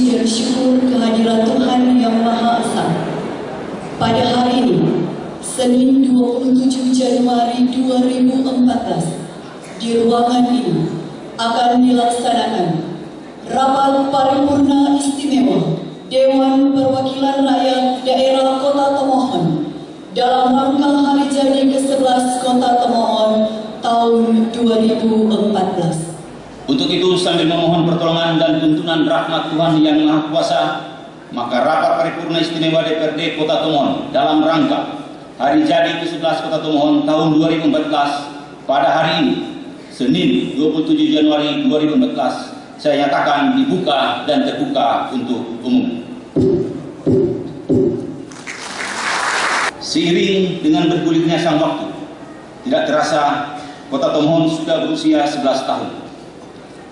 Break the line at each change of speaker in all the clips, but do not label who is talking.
puji dan syukur kehadiran Tuhan Yang Maha Esa. Pada hari ini, Senin 27 Januari 2014, di ruangan ini akan dilaksanakan Rapat Paripurna Istimewa Dewan Perwakilan Rakyat Daerah Kota Tomohon dalam rangka Hari Jadi ke-11 Kota Tomohon tahun 2014.
Untuk itu, sambil memohon pertolongan dan tuntunan rahmat Tuhan Yang Maha Kuasa, maka rapat paripurna istimewa DPRD Kota Tomohon dalam rangka Hari Jadi ke-11 Kota Tomohon tahun 2014 pada hari ini, Senin 27 Januari 2014, saya nyatakan dibuka dan terbuka untuk umum. Seiring dengan bergulirnya sang waktu, tidak terasa Kota Tomohon sudah berusia 11 tahun.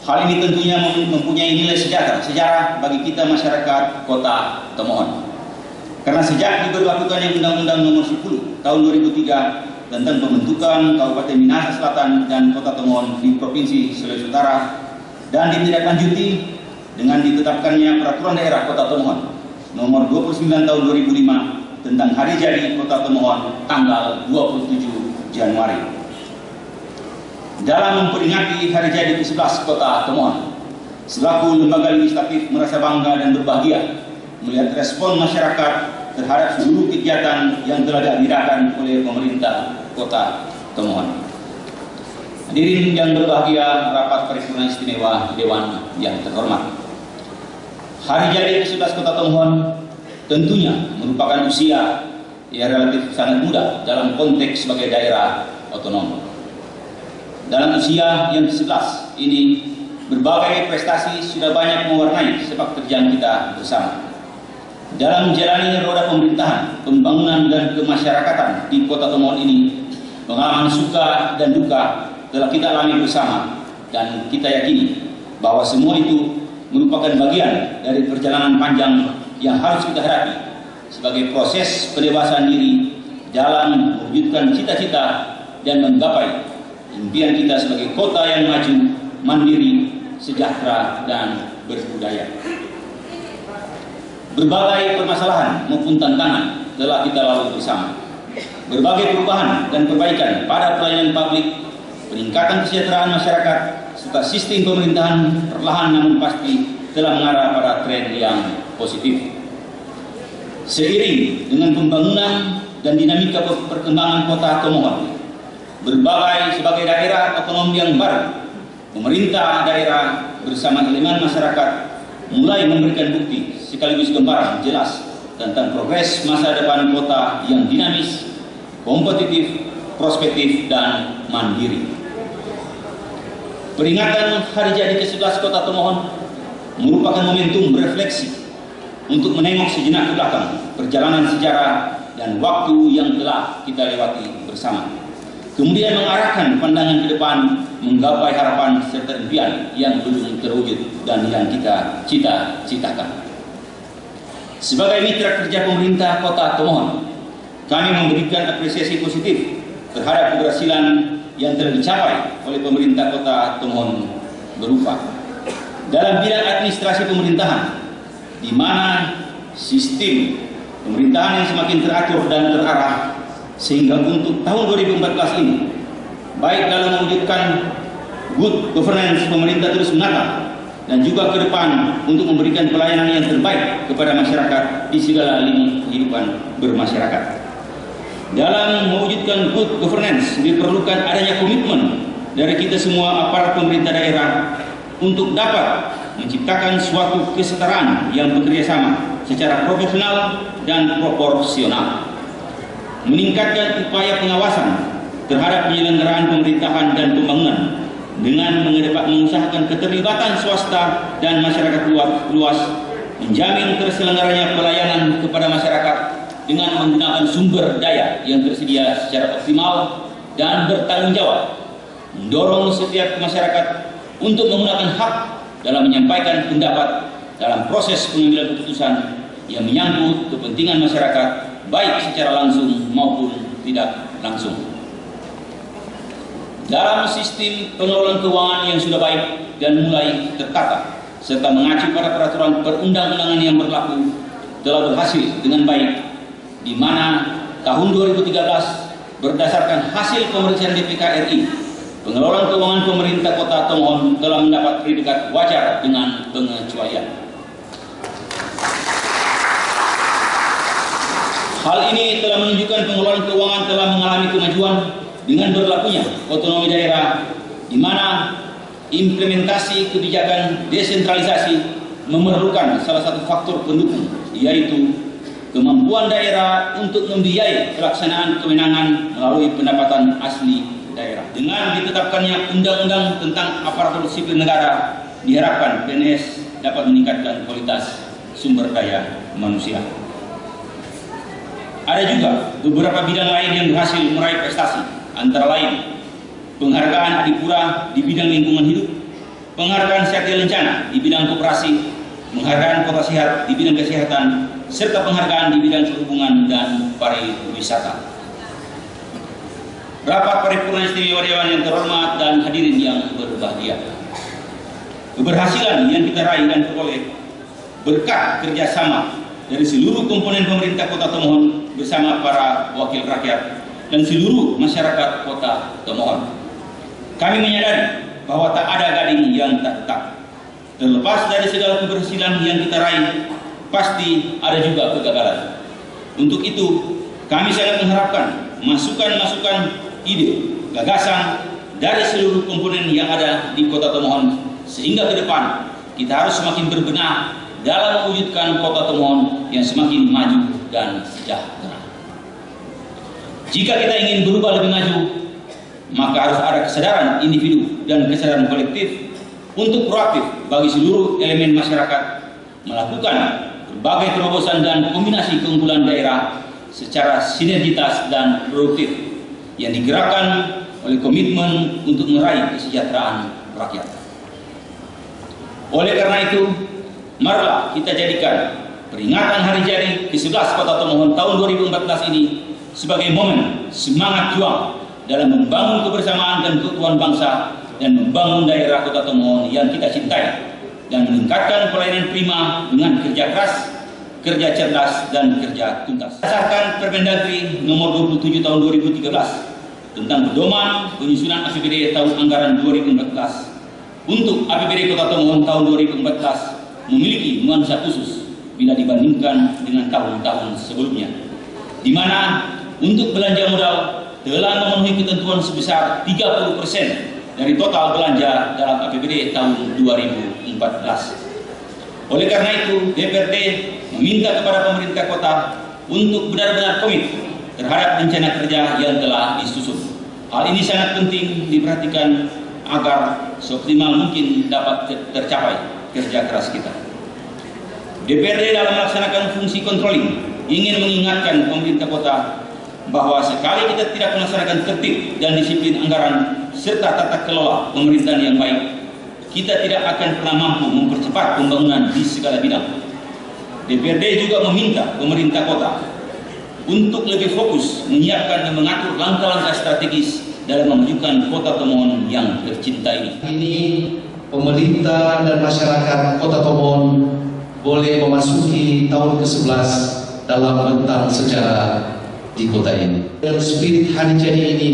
Hal ini tentunya mempunyai nilai sejarah bagi kita masyarakat Kota Tomohon. Karena sejak diberlakukannya Undang-Undang Nomor 10 Tahun 2003 tentang pembentukan Kabupaten Minahasa Selatan dan Kota Tomohon di Provinsi Sulawesi Utara dan ditindaklanjuti dengan ditetapkannya Peraturan Daerah Kota Tomohon Nomor 29 Tahun 2005 tentang Hari Jadi Kota Tomohon tanggal 27 Januari. Dalam memperingati Hari Jadi ke-11 Kota Tomohon, selaku lembaga legislatif merasa bangga dan berbahagia melihat respon masyarakat terhadap seluruh kegiatan yang telah diadakan oleh pemerintah Kota Tomohon. Hadirin yang berbahagia, rapat paripurna istimewa Dewan yang terhormat. Hari Jadi ke-11 Kota Tomohon tentunya merupakan usia yang relatif sangat muda dalam konteks sebagai daerah otonom. Dalam usia yang ke-11 ini, berbagai prestasi sudah banyak mewarnai sepak terjang kita bersama. Dalam menjalani roda pemerintahan, pembangunan dan kemasyarakatan di Kota Tomohon ini, pengalaman suka dan duka telah kita alami bersama, dan kita yakini bahwa semua itu merupakan bagian dari perjalanan panjang yang harus kita hadapi sebagai proses pendewasaan diri dalam mewujudkan cita-cita dan menggapai impian kita sebagai kota yang maju, mandiri, sejahtera, dan berbudaya. Berbagai permasalahan maupun tantangan telah kita lalui bersama. Berbagai perubahan dan perbaikan pada pelayanan publik, peningkatan kesejahteraan masyarakat, serta sistem pemerintahan perlahan namun pasti telah mengarah pada tren yang positif. Seiring dengan pembangunan dan dinamika perkembangan Kota Tomohon, sebagai daerah otonom yang baru, pemerintah daerah bersama elemen masyarakat mulai memberikan bukti sekaligus gambaran jelas tentang progres masa depan kota yang dinamis, kompetitif, prospektif, dan mandiri. Peringatan Hari Jadi ke-11 Kota Tomohon merupakan momentum refleksi untuk menengok sejenak ke belakang perjalanan sejarah dan waktu yang telah kita lewati bersama. Kemudian mengarahkan pandangan ke depan, menggapai harapan serta impian yang belum terwujud dan yang kita cita-citakan. Sebagai mitra kerja pemerintah Kota Tomohon, kami memberikan apresiasi positif terhadap keberhasilan yang telah dicapai oleh pemerintah Kota Tomohon berupa dalam bidang administrasi pemerintahan, di mana sistem pemerintahan yang semakin teratur dan terarah, sehingga untuk tahun 2014 ini, baik dalam mewujudkan good governance pemerintah terus menata, dan juga ke depan untuk memberikan pelayanan yang terbaik kepada masyarakat di segala lini kehidupan bermasyarakat. Dalam mewujudkan good governance diperlukan adanya komitmen dari kita semua aparat pemerintah daerah untuk dapat menciptakan suatu kesetaraan yang bekerjasama secara profesional dan proporsional, meningkatkan upaya pengawasan terhadap penyelenggaraan pemerintahan dan pembangunan dengan mengusahakan keterlibatan swasta dan masyarakat luas, menjamin terselenggaranya pelayanan kepada masyarakat dengan menggunakan sumber daya yang tersedia secara optimal dan bertanggung jawab, mendorong setiap masyarakat untuk menggunakan hak dalam menyampaikan pendapat dalam proses pengambilan keputusan yang menyangkut kepentingan masyarakat, baik secara langsung maupun tidak langsung. Dalam sistem pengelolaan keuangan yang sudah baik dan mulai tertata, serta mengacu pada peraturan perundang-undangan yang berlaku telah berhasil dengan baik, di mana tahun 2013 berdasarkan hasil pemeriksaan DPK RI, pengelolaan keuangan pemerintah Kota Tomohon telah mendapat predikat wajar dengan pengecualian. Hal ini telah menunjukkan pengelolaan keuangan telah mengalami kemajuan dengan berlakunya otonomi daerah, di mana implementasi kebijakan desentralisasi memerlukan salah satu faktor pendukung, yaitu kemampuan daerah untuk membiayai pelaksanaan kewenangan melalui pendapatan asli daerah. Dengan ditetapkannya undang-undang tentang aparatur sipil negara, diharapkan PNS dapat meningkatkan kualitas sumber daya manusia. Ada juga beberapa bidang lain yang berhasil meraih prestasi, antara lain penghargaan Adipura di bidang lingkungan hidup, penghargaan Satya Lencana di bidang koperasi, penghargaan Kota Sehat di bidang kesehatan, serta penghargaan di bidang perhubungan dan pariwisata. Rapat paripurna istimewa Dewan yang terhormat dan hadirin yang berbahagia, keberhasilan yang kita raih dan peroleh berkat kerjasama dari seluruh komponen pemerintah Kota Tomohon bersama para wakil rakyat dan seluruh masyarakat Kota Tomohon. Kami menyadari bahwa tak ada gading yang tak tetap. Terlepas dari segala keberhasilan yang kita raih, pasti ada juga kegagalan. Untuk itu, kami sangat mengharapkan masukan-masukan, ide, gagasan dari seluruh komponen yang ada di Kota Tomohon, sehingga ke depan kita harus semakin berbenah dalam mewujudkan Kota Tomohon yang semakin maju dan sejahtera. Jika kita ingin berubah lebih maju, maka harus ada kesadaran individu dan kesadaran kolektif untuk proaktif bagi seluruh elemen masyarakat melakukan berbagai terobosan dan kombinasi keunggulan daerah secara sinergitas dan produktif yang digerakkan oleh komitmen untuk meraih kesejahteraan rakyat. Oleh karena itu, marilah kita jadikan peringatan Hari Jadi ke-11 Kota Tomohon tahun 2014 ini sebagai momen semangat juang dalam membangun kebersamaan dan keutuhan bangsa dan membangun daerah Kota Tomohon yang kita cintai dan meningkatkan pelayanan prima dengan kerja keras, kerja cerdas, dan kerja tuntas. Berdasarkan Permendagri nomor 27 tahun 2013 tentang pedoman penyusunan APBD tahun anggaran 2014 untuk APBD Kota Tomohon tahun 2014 memiliki nuansa khusus bila dibandingkan dengan tahun-tahun sebelumnya, di mana untuk belanja modal telah memenuhi ketentuan sebesar 30% dari total belanja dalam APBD tahun 2014. Oleh karena itu, DPRD meminta kepada pemerintah kota untuk benar-benar komit terhadap rencana kerja yang telah disusun. Hal ini sangat penting diperhatikan agar seoptimal mungkin dapat tercapai kerja keras kita. DPRD dalam melaksanakan fungsi controlling ingin mengingatkan pemerintah kota bahwa sekali kita tidak melaksanakan tertib dan disiplin anggaran serta tata kelola pemerintahan yang baik, kita tidak akan pernah mampu mempercepat pembangunan di segala bidang. DPRD juga meminta pemerintah kota untuk lebih fokus menyiapkan dan mengatur langkah-langkah strategis dalam memajukan Kota Tomohon yang tercinta ini.
Ini pemerintah dan masyarakat Kota Tomohon boleh memasuki tahun ke-11 dalam rentang sejarah di kota ini. Dalam spirit Hari Jadi ini,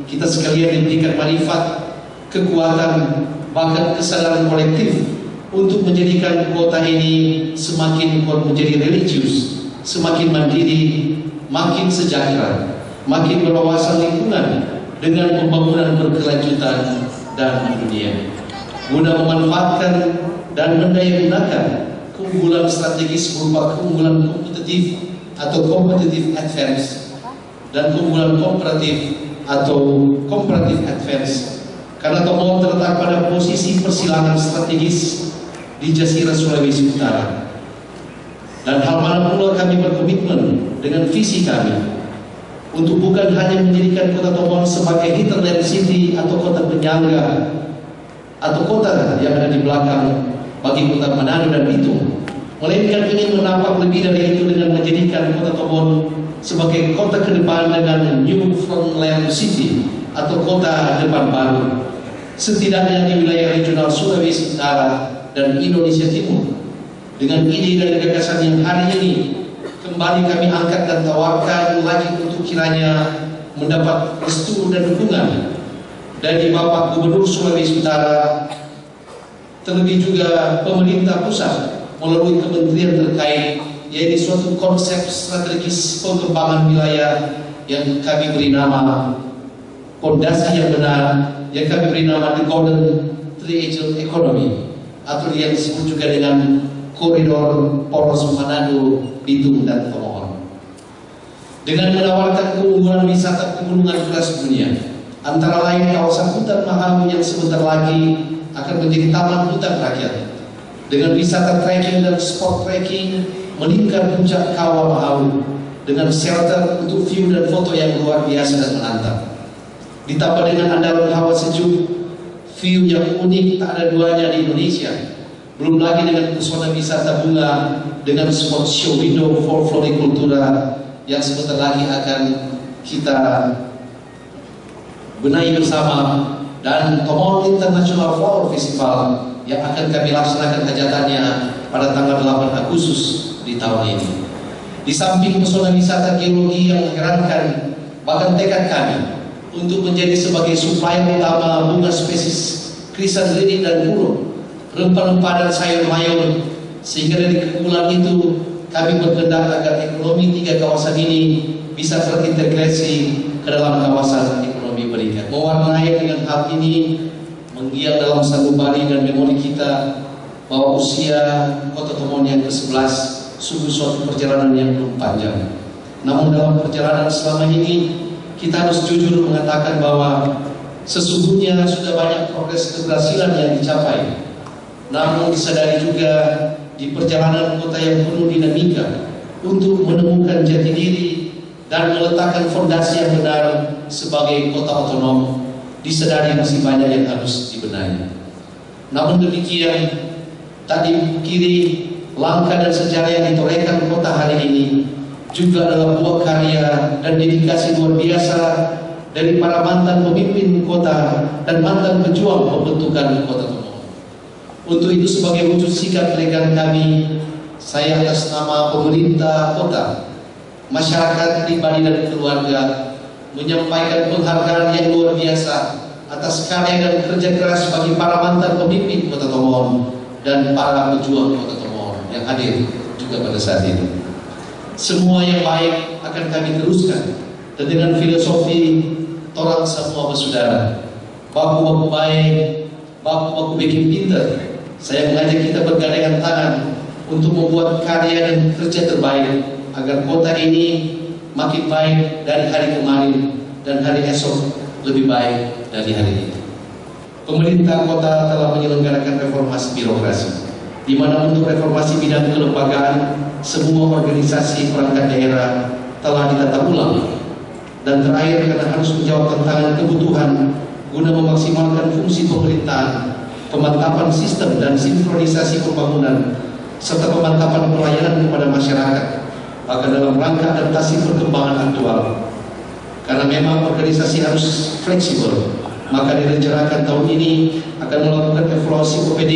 kita sekalian diberikan manfaat, kekuatan, bahkan kesadaran kolektif untuk menjadikan kota ini semakin menjadi religius, semakin mandiri, makin sejahtera, makin berwawasan lingkungan dengan pembangunan berkelanjutan dan dunia, guna memanfaatkan dan mendayagunakan keunggulan strategis berupa keunggulan kompetitif atau competitive advantage dan keunggulan kooperatif atau comparative advantage, karena Tomohon terletak pada posisi persilangan strategis di Jazirah Sulawesi Utara. Dan hal mana pula kami berkomitmen dengan visi kami untuk bukan hanya menjadikan Kota Tomohon sebagai hinterland city atau kota penyangga atau kota yang ada di belakang bagi kota Manado dan Bitung, melainkan ingin menampak lebih dari itu dengan menjadikan Kota Tomohon sebagai kota ke depan dengan New Frontline City atau kota depan baru, setidaknya di wilayah regional Sulawesi Utara dan Indonesia Timur. Dengan ide dan gagasan yang hari ini kembali kami angkat dan tawarkan lagi untuk kiranya mendapat restu dan dukungan dari Bapak Gubernur Sulawesi Utara, terlebih juga pemerintah pusat melalui kementerian terkait, yaitu suatu konsep strategis pengembangan wilayah yang kami beri nama fondasi yang benar, yang kami beri nama The Golden Triangle Economy, atau yang disebut juga dengan koridor poros Manado, Bitung, dan Tomohon. Dengan menawarkan keunggulan wisata pegunungan kelas dunia, antara lain kawasan hutan Mahawu yang sebentar lagi akan menjadi taman hutan rakyat, dengan wisata trekking dan sport trekking melingkar puncak kawah Mahawu, dengan shelter untuk view dan foto yang luar biasa dan menantang. Ditambah dengan andalan hawa sejuk, view yang unik tak ada duanya di Indonesia. Belum lagi dengan pesona wisata bunga, dengan spot show window for floricultura yang sebentar lagi akan kita benahi bersama, dan Tomohon International Flower Festival yang akan kami laksanakan hajatannya pada tanggal 8 Agustus di tahun ini. Di samping pesona wisata geologi yang mengherankan, bahkan tekad kami untuk menjadi sebagai supplier utama bunga spesies krisan lili dan burung, rempah-rempah dan sayur mayur, sehingga dari keunggulan itu kami berkehendak agar ekonomi 3 kawasan ini bisa terintegrasi ke dalam kawasan ekonomi berikat. Mewarnai dengan hal ini menggiat dalam sanubari dan memori kita bahwa usia Kota Tomohon yang ke-11 sungguh suatu perjalanan yang belum panjang. Namun dalam perjalanan selama ini kita harus jujur mengatakan bahwa sesungguhnya sudah banyak progres keberhasilan yang dicapai. Namun disadari juga di perjalanan kota yang penuh dinamika untuk menemukan jati diri dan meletakkan fondasi yang benar sebagai kota otonom, disadari masih banyak yang harus dibenahi. Namun demikian, tak dipungkiri langkah dan sejarah yang ditorehkan kota hari ini juga adalah buah karya dan dedikasi luar biasa dari para mantan pemimpin kota dan mantan pejuang pembentukan kota Tomohon. Untuk itu sebagai wujud sikap elegan kami, saya atas nama pemerintah kota, masyarakat pribadi dan keluarga menyampaikan penghargaan yang luar biasa atas karya dan kerja keras bagi para mantan pemimpin kota Tomohon dan para pejuang kota Tomohon yang hadir juga pada saat ini. Semua yang baik akan kami teruskan, dan dengan filosofi torang semua bersaudara, baku-baku baik, baku-baku bikin pinter, saya mengajak kita bergandengan tangan untuk membuat karya dan kerja terbaik agar kota ini makin baik dari hari kemarin dan hari esok lebih baik dari hari ini. Pemerintah kota telah menyelenggarakan reformasi birokrasi, di mana untuk reformasi bidang kelembagaan semua organisasi perangkat daerah telah ditata ulang. Dan terakhir, karena harus menjawab tantangan kebutuhan guna memaksimalkan fungsi pemerintahan, pemantapan sistem dan sinkronisasi pembangunan, serta pemantapan pelayanan kepada masyarakat, maka dalam rangka adaptasi perkembangan aktual, karena memang organisasi harus fleksibel, maka direncanakan tahun ini akan melakukan evaluasi OPD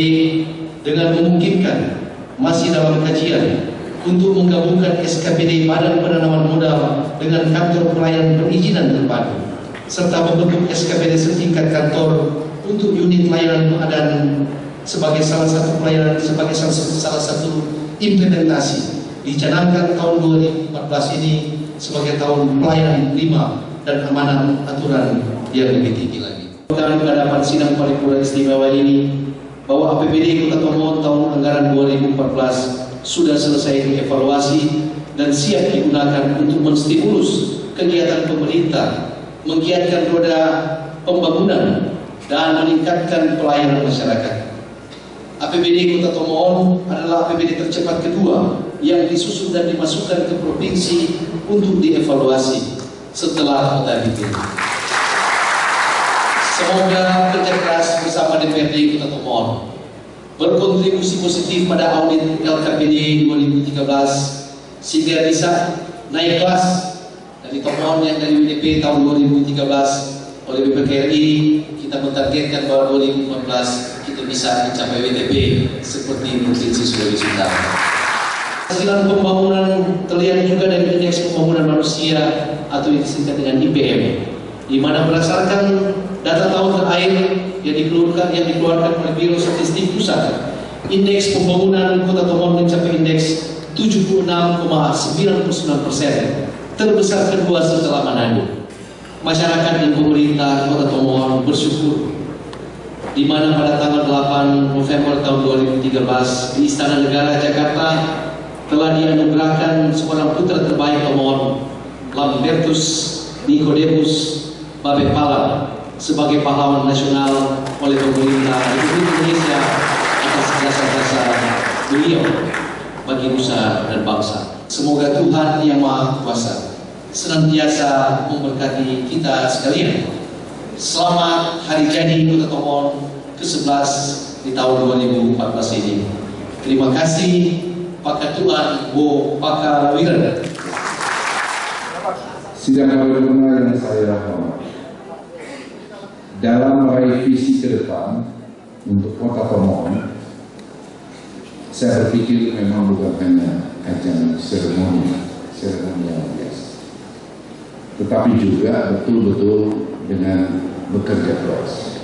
dengan memungkinkan masih dalam kajian untuk menggabungkan SKPD Badan Penanaman Modal dengan kantor pelayanan perizinan terpadu, serta membentuk SKPD setingkat kantor untuk unit layanan pengadaan sebagai salah satu pelayanan, sebagai salah satu implementasi. Dicanangkan tahun 2014 ini sebagai tahun pelayanan prima dan amanat aturan yang lebih tinggi lagi. Kami pada sidang paripurna istimewa ini bahwa APBD Kota Tomohon tahun anggaran 2014 sudah selesai dievaluasi dan siap digunakan untuk menstimulus kegiatan pemerintah, menggiatkan roda pembangunan dan meningkatkan pelayanan masyarakat. APBD Kota Tomohon adalah APBD tercepat kedua yang disusun dan dimasukkan ke provinsi untuk dievaluasi setelah kota itu. Semoga kerja keras bersama DPRD Kota Tomohon berkontribusi positif pada audit LKPD 2013 sehingga bisa naik kelas dari Tomohon yang dari UDP tahun 2013 oleh BPKRI. Kita mentargetkan bahwa 2014 kita bisa dicapai WTP seperti Provinsi Sulawesi Utara. Hasil pembangunan terlihat juga dari indeks pembangunan manusia atau yang disingkat dengan IPM, di mana berdasarkan data tahun terakhir yang dikeluarkan oleh Biro Statistik Pusat, indeks pembangunan Kota Tomohon mencapai indeks 76,99%, terbesar kedua setelah Manado. Masyarakat dan pemerintah Kota Tomohon bersyukur di mana pada tanggal 8 November tahun 2013 di Istana Negara Jakarta telah dianugerahkan seorang putra terbaik Tomohon, Lambertus Nicodemus Babepala, sebagai pahlawan nasional oleh pemerintah Republik Indonesia atas jasa-jasa beliau bagi nusa dan bangsa. Semoga Tuhan Yang Maha Kuasa senantiasa memberkati kita sekalian. Selamat Hari Jadi Kota Tomohon ke-11 di tahun 2014 ini. Terima kasih Pak Ketua Bo Pakar Wiran.
Sidang paripurna yang saya hormati, dalam meraih visi ke depan untuk Kota Tomohon, saya berpikir memang bukan hanya ajang seremonial biasa, tetapi juga betul-betul dengan bekerja keras,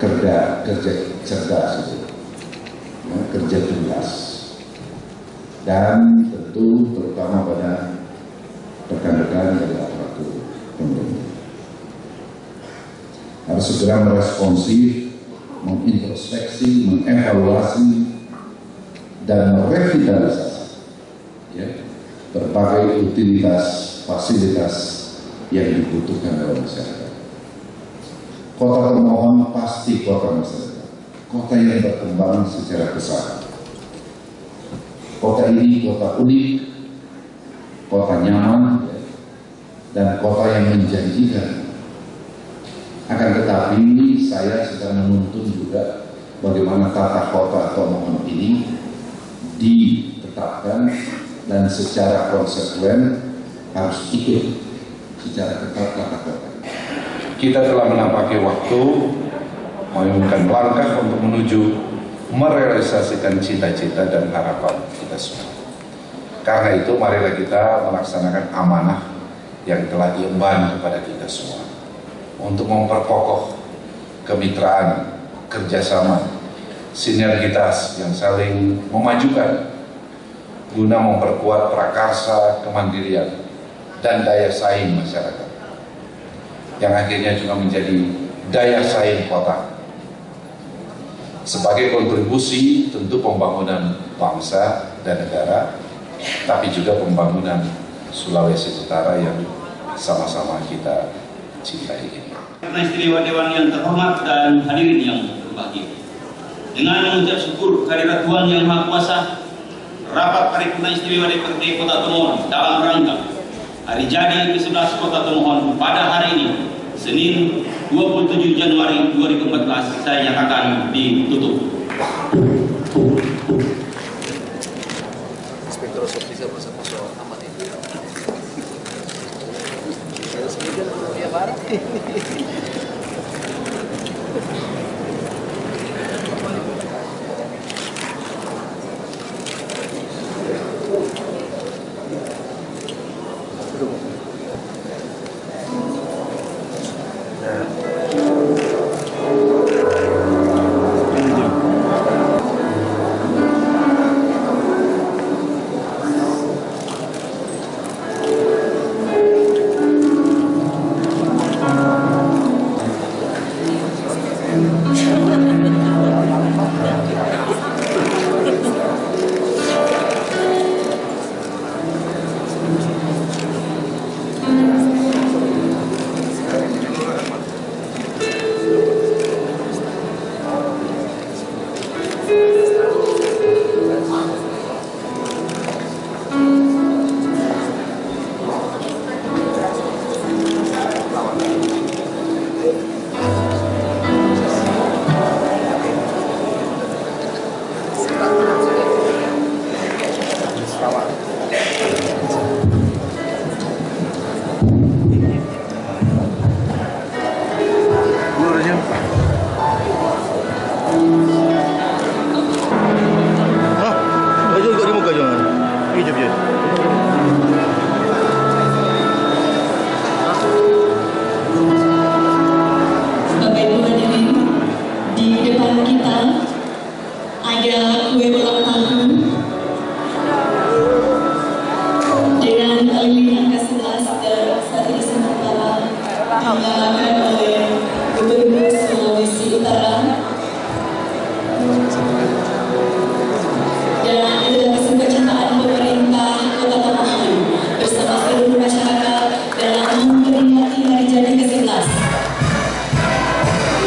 kerja cerdas, kerja tuntas, dan tentu terutama pada rekan-rekan dari aparatur pemerintah harus segera meresponsif, mengintrospeksi, mengevaluasi, dan merevitalisasi berbagai utilitas fasilitas yang dibutuhkan oleh masyarakat. Kota Tomohon pasti kota masyarakat, kota yang berkembang secara besar. Kota ini kota unik, kota nyaman, dan kota yang menjanjikan. Akan tetapi saya sedang menuntun juga bagaimana tata kota Tomohon ini ditetapkan dan secara konsekuen harus ikut secara ketat tata kota.
Kita telah menapaki waktu mengumumkan langkah untuk menuju merealisasikan cita-cita dan harapan kita semua. Karena itu marilah kita melaksanakan amanah yang telah diemban kepada kita semua untuk memperkokoh kemitraan, kerjasama, sinergitas yang saling memajukan guna memperkuat prakarsa kemandirian dan daya saing masyarakat yang akhirnya juga menjadi daya saing kota sebagai kontribusi tentu pembangunan bangsa dan negara, tapi juga pembangunan Sulawesi Utara yang sama-sama kita cintai ini.
Karena istimewa Dewan yang terhormat dan hadirin yang berbahagia, dengan mengucap syukur kehadirat Tuhan Yang Maha Kuasa, rapat paripurna istimewa DPRD Kota Tomohon dalam rangka Hari Jadi ke-11 Kota Tomohon pada hari ini, Senin 27 Januari 2014, saya nyatakan ditutup.
Bapak Ibu hadirin, di depan kita ada kue ulang tahun dengan lilin angka 11 dan saat ini sementara dinyalakan